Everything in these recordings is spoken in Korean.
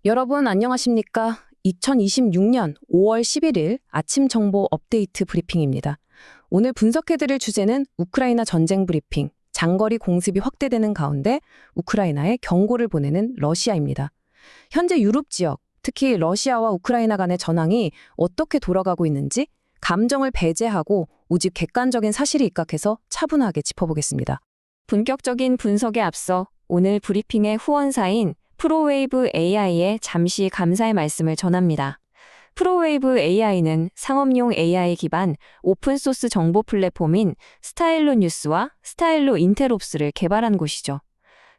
여러분 안녕하십니까? 2026년 5월 11일 아침 정보 업데이트 브리핑입니다. 오늘 분석해드릴 주제는 우크라이나 전쟁 브리핑, 장거리 공습이 확대되는 가운데 우크라이나에 경고를 보내는 러시아입니다. 현재 유럽 지역, 특히 러시아와 우크라이나 간의 전황이 어떻게 돌아가고 있는지 감정을 배제하고 오직 객관적인 사실이 입각해서 차분하게 짚어보겠습니다. 본격적인 분석에 앞서 오늘 브리핑의 후원사인 프로웨이브 AI에 잠시 감사의 말씀을 전합니다. 프로웨이브 AI는 상업용 AI 기반 오픈소스 정보 플랫폼인 스타일로 뉴스와 스타일로 인테롭스를 개발한 곳이죠.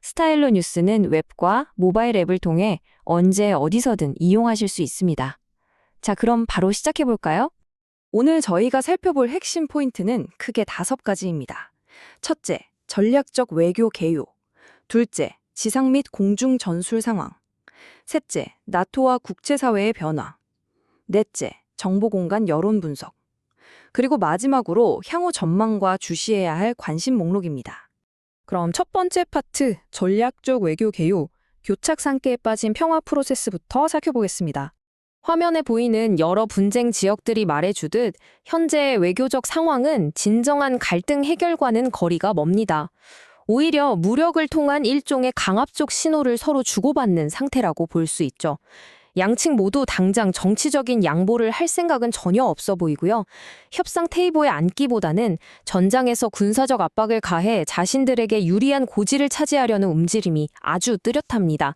스타일로 뉴스는 웹과 모바일 앱을 통해 언제 어디서든 이용하실 수 있습니다. 자, 그럼 바로 시작해볼까요? 오늘 저희가 살펴볼 핵심 포인트는 크게 5가지입니다. 첫째, 전략적 외교 개요. 둘째, 지상 및 공중 전술 상황. 셋째, 나토와 국제사회의 변화. 넷째, 정보공간 여론 분석. 그리고 마지막으로 향후 전망과 주시해야 할 관심 목록입니다. 그럼 첫 번째 파트, 전략적 외교 개요, 교착 상태에 빠진 평화 프로세스부터 살펴보겠습니다. 화면에 보이는 여러 분쟁 지역들이 말해주듯 현재 외교적 상황은 진정한 갈등 해결과는 거리가 멉니다. 오히려 무력을 통한 일종의 강압적 신호를 서로 주고받는 상태라고 볼 수 있죠. 양측 모두 당장 정치적인 양보를 할 생각은 전혀 없어 보이고요. 협상 테이블에 앉기보다는 전장에서 군사적 압박을 가해 자신들에게 유리한 고지를 차지하려는 움직임이 아주 뚜렷합니다.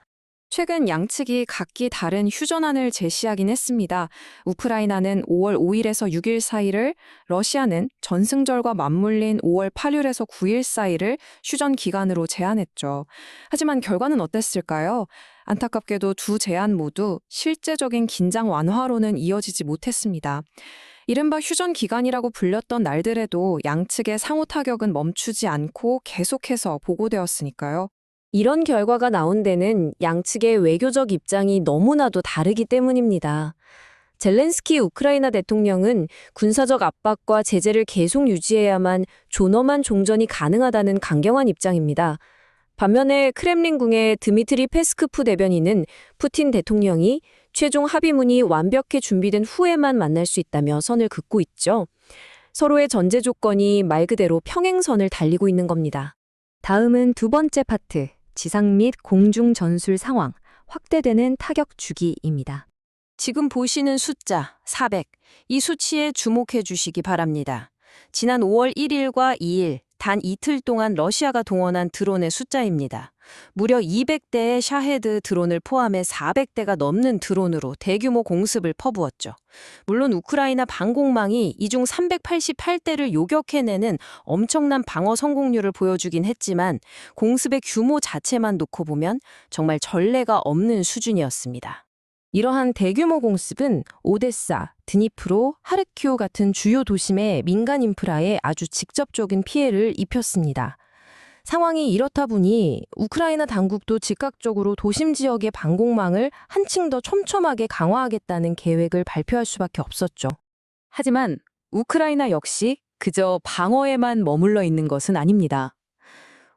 최근 양측이 각기 다른 휴전안을 제시하긴 했습니다. 우크라이나는 5월 5일에서 6일 사이를, 러시아는 전승절과 맞물린 5월 8일에서 9일 사이를 휴전 기간으로 제안했죠. 하지만 결과는 어땠을까요? 안타깝게도 두 제안 모두 실제적인 긴장 완화로는 이어지지 못했습니다. 이른바 휴전 기간이라고 불렸던 날들에도 양측의 상호 타격은 멈추지 않고 계속해서 보고되었으니까요. 이런 결과가 나온 데는 양측의 외교적 입장이 너무나도 다르기 때문입니다. 젤렌스키 우크라이나 대통령은 군사적 압박과 제재를 계속 유지해야만 존엄한 종전이 가능하다는 강경한 입장입니다. 반면에 크렘린궁의 드미트리 페스코프 대변인은 푸틴 대통령이 최종 합의문이 완벽히 준비된 후에만 만날 수 있다며 선을 긋고 있죠. 서로의 전제 조건이 말 그대로 평행선을 달리고 있는 겁니다. 다음은 두 번째 파트. 지상 및 공중 전술 상황, 확대되는 타격 주기입니다. 지금 보시는 숫자 400, 이 수치에 주목해 주시기 바랍니다. 지난 5월 1일과 2일, 단 이틀 동안 러시아가 동원한 드론의 숫자입니다. 무려 200대의 샤헤드 드론을 포함해 400대가 넘는 드론으로 대규모 공습을 퍼부었죠. 물론 우크라이나 방공망이 이 중 388대를 요격해내는 엄청난 방어 성공률을 보여주긴 했지만 공습의 규모 자체만 놓고 보면 정말 전례가 없는 수준이었습니다. 이러한 대규모 공습은 오데사, 드니프로, 하르키우 같은 주요 도심의 민간 인프라에 아주 직접적인 피해를 입혔습니다. 상황이 이렇다 보니 우크라이나 당국도 즉각적으로 도심 지역의 방공망을 한층 더 촘촘하게 강화하겠다는 계획을 발표할 수밖에 없었죠. 하지만 우크라이나 역시 그저 방어에만 머물러 있는 것은 아닙니다.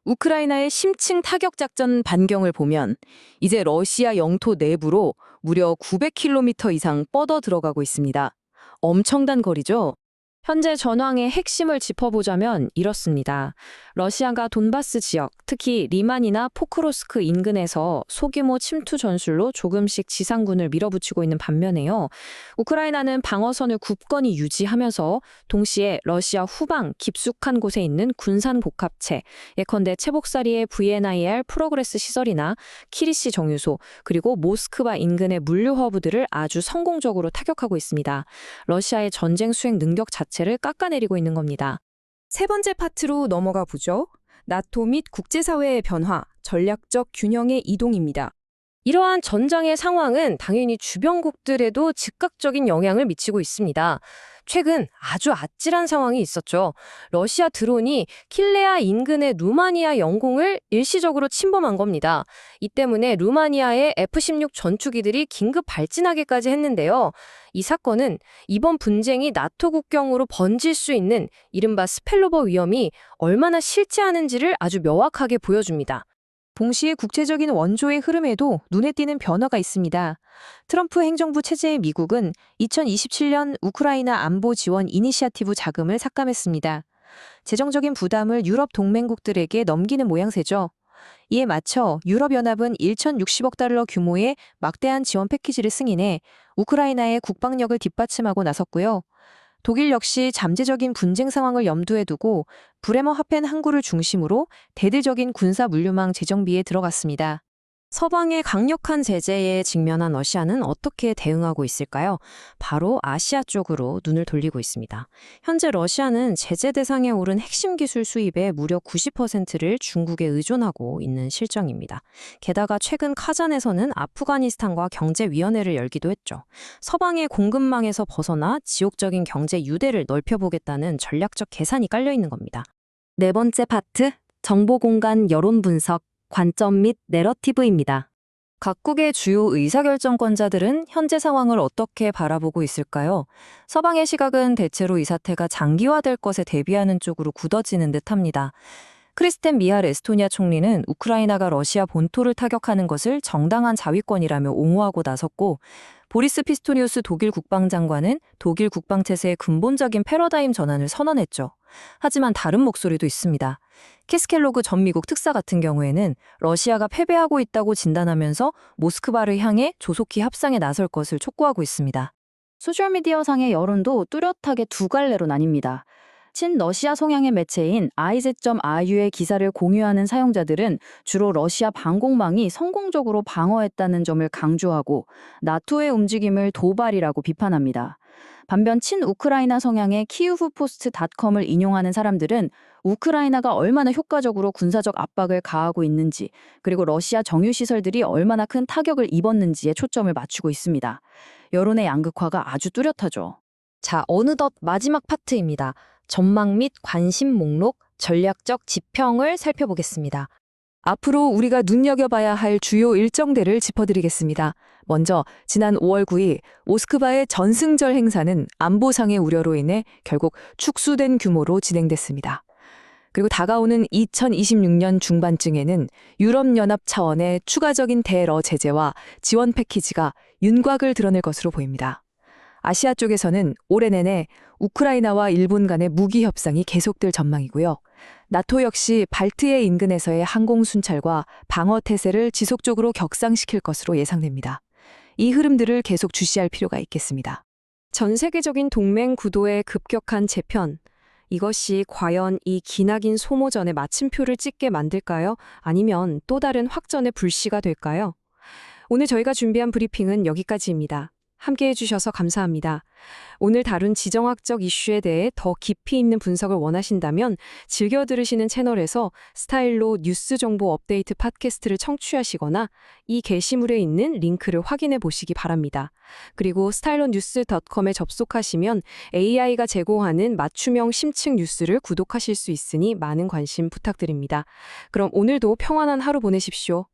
우크라이나의 심층 타격 작전 반경을 보면 이제 러시아 영토 내부로 무려 900km 이상 뻗어 들어가고 있습니다. 엄청난 거리죠? 현재 전황의 핵심을 짚어보자면 이렇습니다. 러시아가 돈바스 지역, 특히 리만이나 포크로스크 인근에서 소규모 침투 전술로 조금씩 지상군을 밀어붙이고 있는 반면에요. 우크라이나는 방어선을 굳건히 유지하면서 동시에 러시아 후방 깊숙한 곳에 있는 군산 복합체, 예컨대 채복사리의 VNIR 프로그레스 시설이나 키리시 정유소, 그리고 모스크바 인근의 물류 허브들을 아주 성공적으로 타격하고 있습니다. 러시아의 전쟁 수행 능력 자체를 깎아내리고 있는 겁니다. 세 번째 파트로 넘어가 보죠. 나토 및 국제사회의 변화, 전략적 균형의 이동입니다. 이러한 전장의 상황은 당연히 주변국들에도 즉각적인 영향을 미치고 있습니다. 최근 아주 아찔한 상황이 있었죠. 러시아 드론이 킬레아 인근의 루마니아 영공을 일시적으로 침범한 겁니다. 이 때문에 루마니아의 F-16 전투기들이 긴급 발진하기까지 했는데요. 이 사건은 이번 분쟁이 나토 국경으로 번질 수 있는 이른바 스펠로버 위험이 얼마나 실제하는지를 아주 명확하게 보여줍니다. 동시에 국제적인 원조의 흐름에도 눈에 띄는 변화가 있습니다. 트럼프 행정부 체제의 미국은 2027년 우크라이나 안보 지원 이니시아티브 자금을 삭감했습니다. 재정적인 부담을 유럽 동맹국들에게 넘기는 모양새죠. 이에 맞춰 유럽연합은 1,060억 달러 규모의 막대한 지원 패키지를 승인해 우크라이나의 국방력을 뒷받침하고 나섰고요. 독일 역시 잠재적인 분쟁 상황을 염두에 두고 브레머하펜 항구를 중심으로 대대적인 군사 물류망 재정비에 들어갔습니다. 서방의 강력한 제재에 직면한 러시아는 어떻게 대응하고 있을까요? 바로 아시아 쪽으로 눈을 돌리고 있습니다. 현재 러시아는 제재 대상에 오른 핵심 기술 수입의 무려 90%를 중국에 의존하고 있는 실정입니다. 게다가 최근 카잔에서는 아프가니스탄과 경제위원회를 열기도 했죠. 서방의 공급망에서 벗어나 지옥적인 경제 유대를 넓혀보겠다는 전략적 계산이 깔려 있는 겁니다. 네 번째 파트, 정보공간 여론 분석. 관점 및 내러티브입니다. 각국의 주요 의사결정권자들은 현재 상황을 어떻게 바라보고 있을까요? 서방의 시각은 대체로 이 사태가 장기화될 것에 대비하는 쪽으로 굳어지는 듯합니다. 크리스텐 미할 에스토니아 총리는 우크라이나가 러시아 본토를 타격하는 것을 정당한 자위권이라며 옹호하고 나섰고, 보리스 피스토리우스 독일 국방장관은 독일 국방체제의 근본적인 패러다임 전환을 선언했죠. 하지만 다른 목소리도 있습니다. 키스켈로그 전 미국 특사 같은 경우에는 러시아가 패배하고 있다고 진단하면서 모스크바를 향해 조속히 합상에 나설 것을 촉구하고 있습니다. 소셜미디어상의 여론도 뚜렷하게 두 갈래로 나뉩니다. 친러시아 성향의 매체인 IZ.RU의 기사를 공유하는 사용자들은 주로 러시아 방공망이 성공적으로 방어했다는 점을 강조하고 나토의 움직임을 도발이라고 비판합니다. 반면 친우크라이나 성향의 키우프포스트.com을 인용하는 사람들은 우크라이나가 얼마나 효과적으로 군사적 압박을 가하고 있는지, 그리고 러시아 정유시설들이 얼마나 큰 타격을 입었는지에 초점을 맞추고 있습니다. 여론의 양극화가 아주 뚜렷하죠. 자, 어느덧 마지막 파트입니다. 전망 및 관심 목록, 전략적 지평을 살펴보겠습니다. 앞으로 우리가 눈여겨봐야 할 주요 일정들을 짚어드리겠습니다. 먼저 지난 5월 9일 모스크바의 전승절 행사는 안보상의 우려로 인해 결국 축소된 규모로 진행됐습니다. 그리고 다가오는 2026년 중반쯤에는 유럽연합 차원의 추가적인 대러 제재와 지원 패키지가 윤곽을 드러낼 것으로 보입니다. 아시아 쪽에서는 올해 내내 우크라이나와 일본 간의 무기 협상이 계속될 전망이고요. 나토 역시 발트해 인근에서의 항공 순찰과 방어 태세를 지속적으로 격상시킬 것으로 예상됩니다. 이 흐름들을 계속 주시할 필요가 있겠습니다. 전 세계적인 동맹 구도의 급격한 재편, 이것이 과연 이 기나긴 소모전의 마침표를 찍게 만들까요? 아니면 또 다른 확전의 불씨가 될까요? 오늘 저희가 준비한 브리핑은 여기까지입니다. 함께해 주셔서 감사합니다. 오늘 다룬 지정학적 이슈에 대해 더 깊이 있는 분석을 원하신다면 즐겨 들으시는 채널에서 스타일로 뉴스 정보 업데이트 팟캐스트를 청취하시거나 이 게시물에 있는 링크를 확인해 보시기 바랍니다. 그리고 stylonews.com에 접속하시면 AI가 제공하는 맞춤형 심층 뉴스를 구독하실 수 있으니 많은 관심 부탁드립니다. 그럼 오늘도 평안한 하루 보내십시오.